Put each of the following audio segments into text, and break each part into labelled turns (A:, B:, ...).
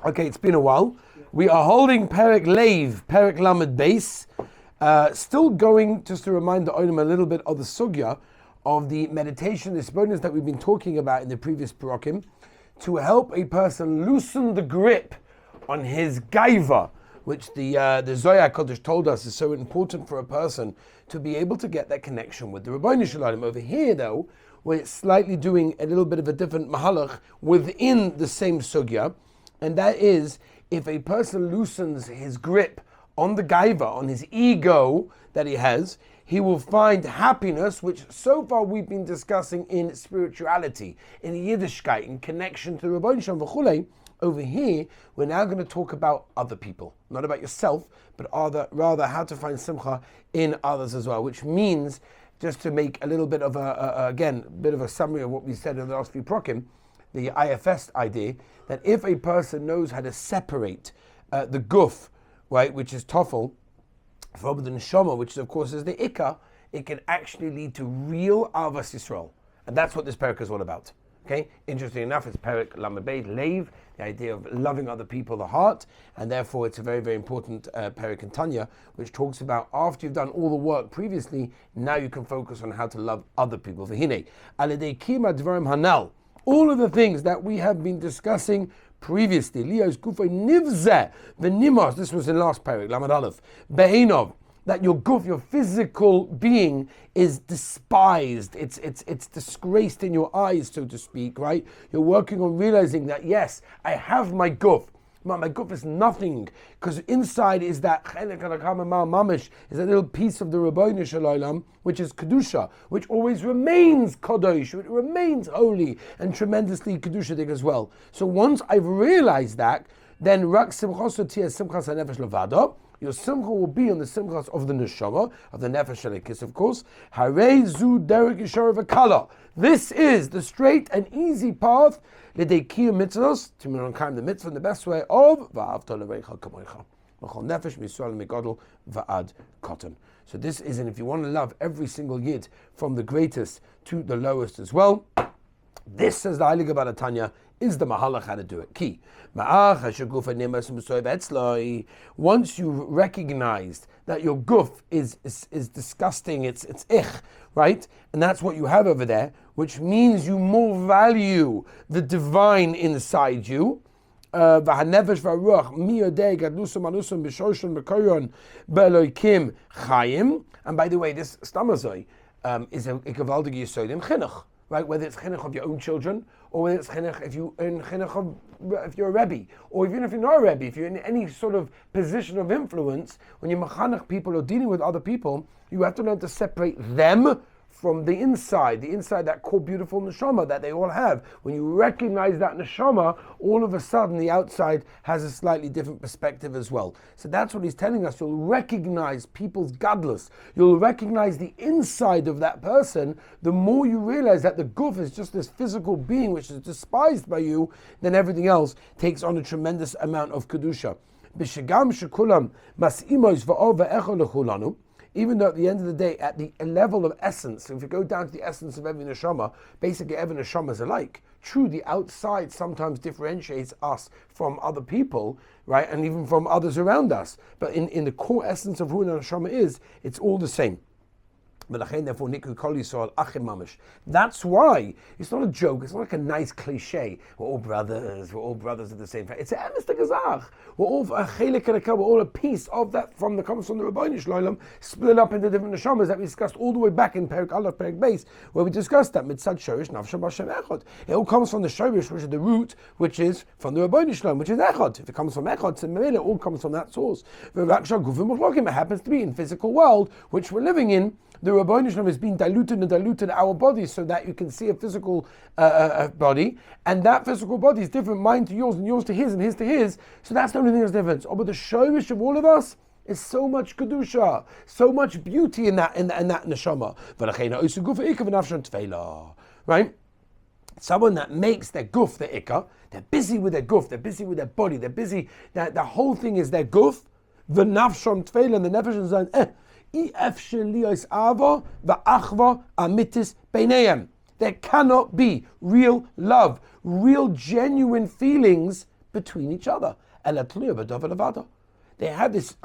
A: Okay, it's been a while. We are holding Perek Leiv, Perek Lamed Beis. Still going, just to remind the Olim a little bit of the sugya of the meditation, this bonus that we've been talking about in the previous Parakim, to help a person loosen the grip on his gaiva, which the Zohar Kodesh told us is so important for a person to be able to get that connection with the Ribono Shel Olam. Over here, though, we're slightly doing a little bit of a different mahalach within the same sugya, and that is if a person loosens his grip on the gaiva, on his ego that he has, he will find happiness, which so far we've been discussing in spirituality, in Yiddishkeit, in connection to the Ribono Shel Olam v'chulei. Over here, we're now going to talk about other people, not about yourself, but rather how to find simcha in others as well, which means, just to make a little bit of a bit of a summary of what we said in the last few prokim, the IFS idea, that if a person knows how to separate the guf, right, which is tofel, from the neshama, which of course is the ikka, it can actually lead to real avas Yisrael. And that's what this parak is all about. Okay, interesting enough, it's Perek Lamed Beis, Leiv, the idea of loving other people, the heart, and therefore it's a very, very important Perek in Tanya, which talks about after you've done all the work previously, now you can focus on how to love other people. V'hinei, alidei kima dvarim hanal, all of the things that we have been discussing previously, Leo's gufay nivzeh, the nimos, this was in last Perek, Lamed Aleph, be'enov, that your guf, your physical being, is despised. It's disgraced in your eyes, so to speak, right? You're working on realizing that, yes, I have my guf. My guf is nothing, because inside is that mamish, is a little piece of the Ribono Shel Olam, which is kedusha, which always remains kadosh, it remains holy and tremendously kedushadik as well. So once I've realized that, then rak simchas simchas hanefesh levado. Your simcha will be on the simchas of the neshama, of the nefesh shalekis, of course. Harei zu derek yishar v'kala. This is the straight and easy path, l'dei kiyum mitzvos, to meronkayim the mitzvah in the best way of va'avta l'reicha kamoicha. V'chol nefesh miyisrael migadol va'ad katan. So this is, and if you want to love every single yid, from the greatest to the lowest as well, this, says the Heilige Baal Tanya, is the mahalach how to do it. Key. Once you've recognized that your guf is disgusting, it's ich, right? And that's what you have over there, which means you more value the divine inside you. And by the way, this stamazoi is a gewaltige yesod in chinuch, right? Whether it's chinuch of your own children, or whether it's chinuch if you're a rebbe, or even if you're not a rebbe, if you're in any sort of position of influence, when you're machanech people or dealing with other people, you have to learn to separate them from the inside, that core beautiful neshama that they all have. When you recognize that neshama, all of a sudden the outside has a slightly different perspective as well. So that's what he's telling us. You'll recognize people's gadlus. You'll recognize the inside of that person. The more you realize that the guf is just this physical being which is despised by you, then everything else takes on a tremendous amount of kedusha. B'shegam shekulam mas'imois va'ov va'echo lechulanu. Even though at the end of the day, at the level of essence, if you go down to the essence of every neshama, basically every neshama is alike. True, the outside sometimes differentiates us from other people, right, and even from others around us. But in the core essence of who a neshama is, it's all the same. That's why it's not a joke, it's not like a nice cliche. We're all brothers of the same faith. It's an honest gazach. We're all we're all a piece of that comes from the Ribono Shel Olam, split up into different neshamas that we discussed all the way back in Perek Aleph, Perek Beis, where we discussed that mitzad shorish nafsha b'Hashem echad. It all comes from the shorish, which is the root, which is from the Ribono Shel Olam, which is echad. If it comes from echad, it all comes from that source. It happens to be in physical world which we're living in. The Ribono Shel Olam is being diluted our bodies so that you can see a physical body, and that physical body is different, mine to yours, and yours to his, and his to his. So that's the only thing that's different. Oh, but the shorish of all of us is so much kedusha, so much beauty in that neshama. Right? Someone that makes their guf their ikka, they're busy with their guf, they're busy with their body, they're busy. The whole thing is their guf. The nafshon tfeila, and the nefesh is there cannot be real love, real genuine feelings between each other. They have this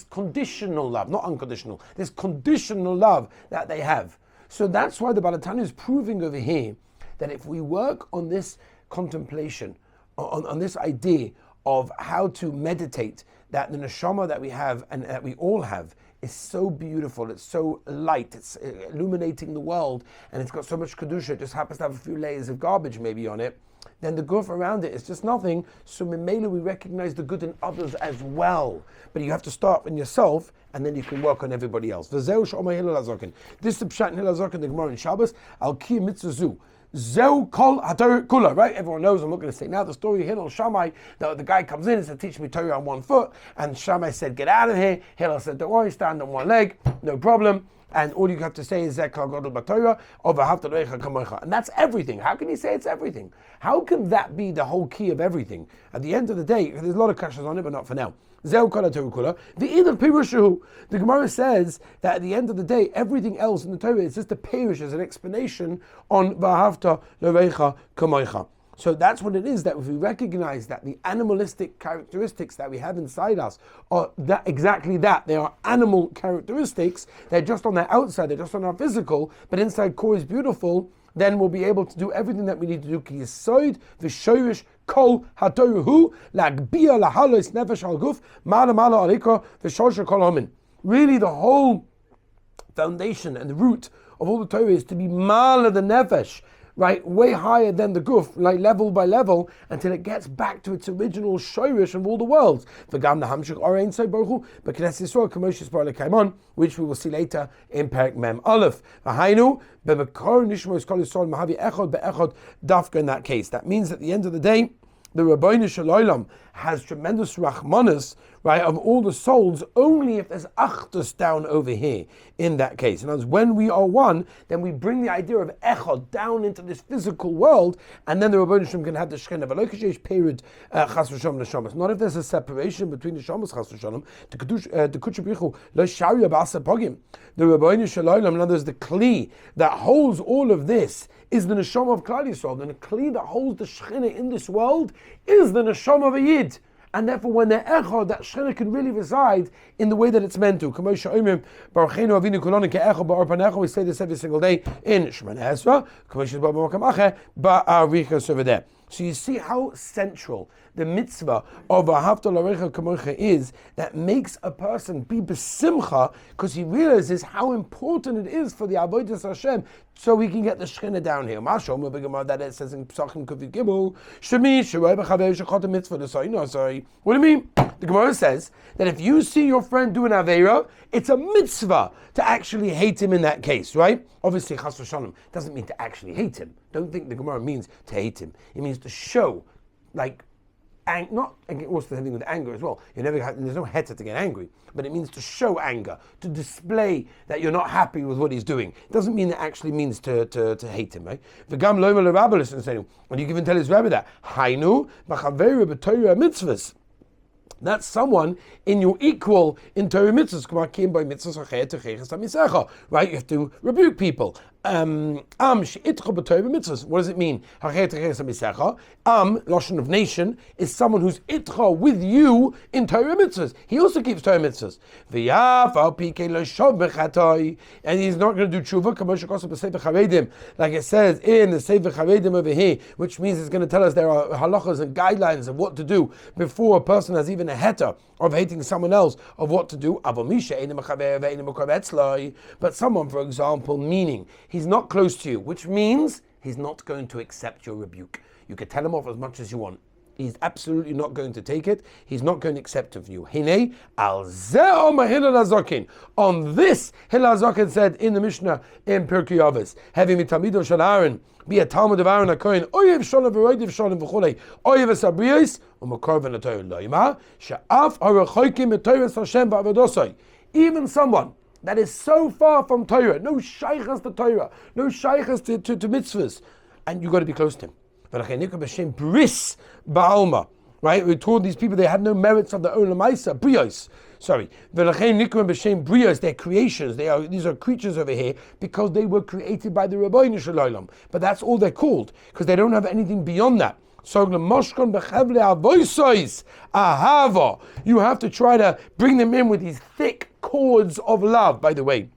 A: conditional love, not unconditional, this conditional love that they have. So that's why the Baal HaTanya is proving over here that if we work on this contemplation, on this idea of how to meditate, that the neshama that we have and that we all have is so beautiful, it's so light, it's illuminating the world, and it's got so much kedusha, it just happens to have a few layers of garbage maybe on it, then the guf around it is just nothing. So memela, we recognize the good in others as well. But you have to start in yourself, and then you can work on everybody else. This is the pshat in Hillel HaZaken, the Gemara in Shabbos, al ki mitzvah zu. Zeu kol haTorah kula, right? Everyone knows, I'm not going to say now the story of Hillel Shammai, the guy comes in and says, teach me Torah on 1 foot, and Shammai said, get out of here. Hillel said, don't worry, stand on 1 leg, no problem. And all you have to say is Zeh kol gadol b'Torah, over hafta l'recha kamocha. And that's everything. How can you say it's everything? How can that be the whole key of everything? At the end of the day, there's a lot of kashas on it, but not for now. Zeu kol haTorah kula. V'idach pirushu. The Gemara says that at the end of the day, everything else in the Torah is just a pirush, as an explanation on v'hafta l'recha kamocha. So that's what it is, that if we recognize that the animalistic characteristics that we have inside us are exactly that. They are animal characteristics. They're just on the outside, they're just on our physical, but inside core is beautiful. Then we'll be able to do everything that we need to do. Ki yisoid v'shoyrish kol haTorah hu la'gbia lahalos nefesh al guf ma'ala ma'ala alika v'shosha kol hamin. Really, the whole foundation and the root of all the Torah is to be ma'ala the nefesh, right, way higher than the guf, like level by level, until it gets back to its original shoyrish of all the worlds. Which we will see later in Perek Mem Aleph. In that case, that means at the end of the day, the Rabbeinu Shalom has tremendous rachmanis, right, of all the souls, only if there's achdus down over here in that case. And as when we are one, then we bring the idea of echad down into this physical world, and then the Rabbeinu Shalom can have the shechina. But lokash period chas v'shalom neshamas. Not if there's a separation between the shamas chas v'shalom. The kudsha brichu lo sharia b'asa pogim. The Rabbeinu Shalom, in other words, the kli that holds all of this is the neshama of Klal Yisrael. And the kli that holds the shechina in this world is the neshama of a yid. And therefore, when they're echad, that shechina can really reside in the way that it's meant to. We say this every single day in Shemana Esra. Over there. So you see how central the mitzvah of Ahavta L'Orecha Kamocha is, that makes a person be besimcha, because he realizes how important it is for the Avodas Hashem, so he can get the Shechina down here. That it says in Psachim Kufid Gimel, Shemi Shiroi B'Chaver Shechot Mitzvah L'Soi. No, sorry. What do you mean? The Gemara says that if you see your friend do an Aveira, it's a mitzvah to actually hate him in that case, right? Obviously, Chas v'Shalom doesn't mean to actually hate him. Don't think the Gemara means to hate him. It means to show, like, not also the same thing with anger as well. There's no heter to get angry, but it means to show anger, to display that you're not happy with what he's doing. It doesn't mean it actually means to hate him, right? V'gam lo l'Rabbi listen saying, and you can tell his rabbi that Hainu b'chaveru b'Torah mitzvahs. That's someone in your equal in Torah mitzvahs. Right? You have to rebuke people. What does it mean? Lashon of nation, is someone who's itcha with you in Torah mitzvahs. He also keeps Torah mitzvahs. And he's not going to do tshuva, like it says in the Sefer Charedim over here, which means it's going to tell us there are halachas and guidelines of what to do before a person has even a heter of hating someone else, of what to do. But someone, for example, meaning he's not close to you, which means he's not going to accept your rebuke. You can tell him off as much as you want. He's absolutely not going to take it. He's not going to accept it of you. Hine al zeh Hillel HaZaken. On this, Hillel HaZaken said in the Mishnah in Pirkei Avos, having mitamido shel Aaron, be a Talmud of Aaron HaKohen, oyev shalom v'roidiv shalom v'chulei, oyev esabriyos, u'makorven l'Torah loyma, she'af ha'rechoikim et Hashem ba'avodosai. Even someone that is so far from Torah, no shaychas to Torah, no shaychas to mitzvahs, and you've got to be close to him. Bris ba'alma, right? We told these people they had no merits of their own lemaisa, brios. Sorry, they're creations. These are creatures over here because they were created by the Rabbeinu Shalom. But that's all they're called, because they don't have anything beyond that. You have to try to bring them in with these thick cords of love. By the way,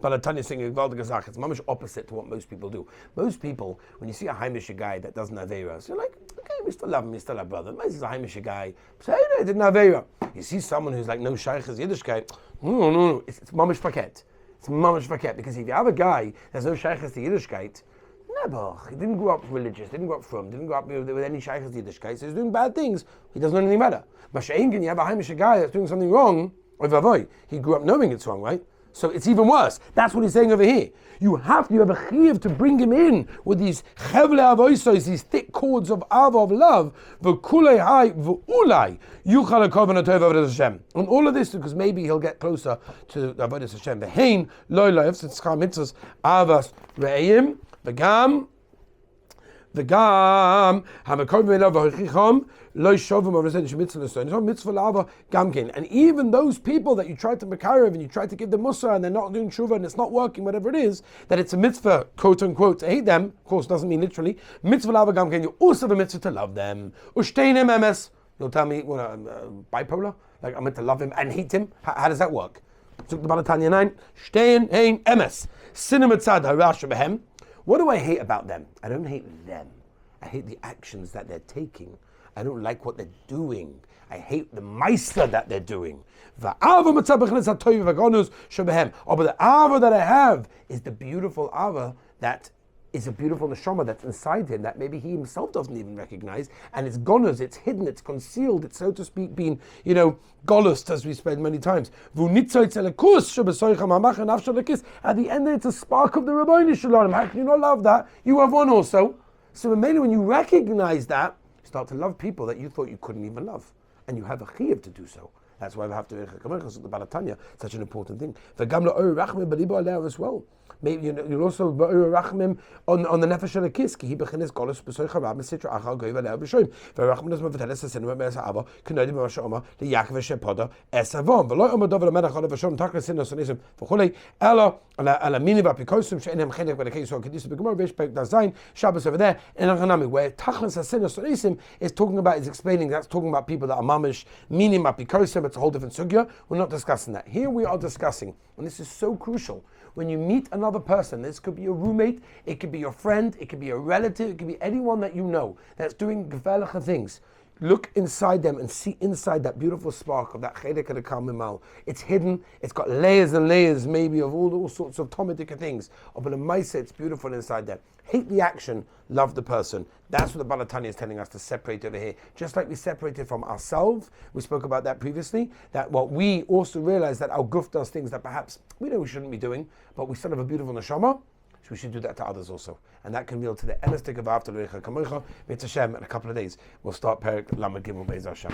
A: but Tanya is saying it's mamish opposite to what most people do. Most people, when you see a Heimish guy that doesn't have Aveira, you're like, okay, we still love him, we still have brother. This is a Heimish guy, say no, he didn't have Aveira. You see someone who's like no Shaykh is Yiddish guy, no, it's mamish paket. It's mamish paket, because if you have a guy that's no Shaykh is the Yiddish guy, he didn't grow up religious, didn't grow up from, didn't grow up with any Shaykh is the Yiddish guy, so he's doing bad things. He doesn't know anything better. But you have a Heimish guy that's doing something wrong, he grew up knowing it's wrong, right? So it's even worse. That's what he's saying over here. You have a chiyuv to bring him in with these chevle avoisos, these thick cords of ava, of love. V'kulei hai v'ulai yuchal ha'kovan ha'tov avodas Hashem. And all of this because maybe he'll get closer to avodas Hashem. V'hein loy loyv tzchar mitzvos avas re'im v'gam and even those people that you try to makarev and you try to give them mussar and they're not doing tshuva and it's not working, whatever it is, that it's a mitzvah, quote unquote, to hate them, of course doesn't mean literally, mitzvah lava gamken, you also have a mitzvah to love them. Ushteinem emes, you'll tell me, bipolar? Like I'm meant to love him and hate him? How does that work? Tanya 9, Shtein hein emes, sinematzad harash behem. What do I hate about them? I don't hate them. I hate the actions that they're taking. I don't like what they're doing. I hate the meister that they're doing. But the ava that I have is the beautiful ava that is a beautiful neshama that's inside him that maybe he himself doesn't even recognize, and it's gonus, it's hidden, it's concealed, it's so to speak being, golust, as we said many times. At the end it's a spark of the Rabbeinu Shalom. How can you not love that? You have one also. So mainly when you recognize that, you start to love people that you thought you couldn't even love. And you have a chiyuv to do so. That's why we have to the Tanya, such an important thing. As well. Maybe you'll also rachmim on the nefesh of the kis. Ki bechinas golus b'soich harab mesitra achal goyva le'el b'shoim. V'rachmim does meveteles asinu me'es ha'ava k'nodim b'masha oma li'yakev shepoda es avom. V'lo yom adov l'melech olav v'shom takra sinos onisim v'chulei ela ala mini v'apikosum she'enem chenek v'nekei so kedisa b'gemar v'esh pek dazayin Shabbos over there in Achanami where tachlis asinos onisim is talking about, is explaining, that's talking about people that are mamish minim apikosum. It's a whole different sugya. We're not discussing that. Here we are discussing, and this is so crucial. When you meet another person, this could be a roommate, it could be your friend, it could be a relative, it could be anyone that you know that's doing gefährliche things. Look inside them and see inside that beautiful spark of that chedek of the kalmimal. It's hidden, it's got layers and layers maybe of all sorts of tomitika things. But a maisa, it's beautiful inside there. Hate the action, love the person. That's what the Baal Tanya is telling us to separate over here. Just like we separated from ourselves, we spoke about that previously, that we also realize that our guf does things that perhaps we know we shouldn't be doing, but we still have a beautiful neshama, so we should do that to others also. And that can lead to the elastic of after Lecha Kamocha. Mitzvah Hashem in a couple of days. We'll start Perek Lamed Gimel Beis Hashem.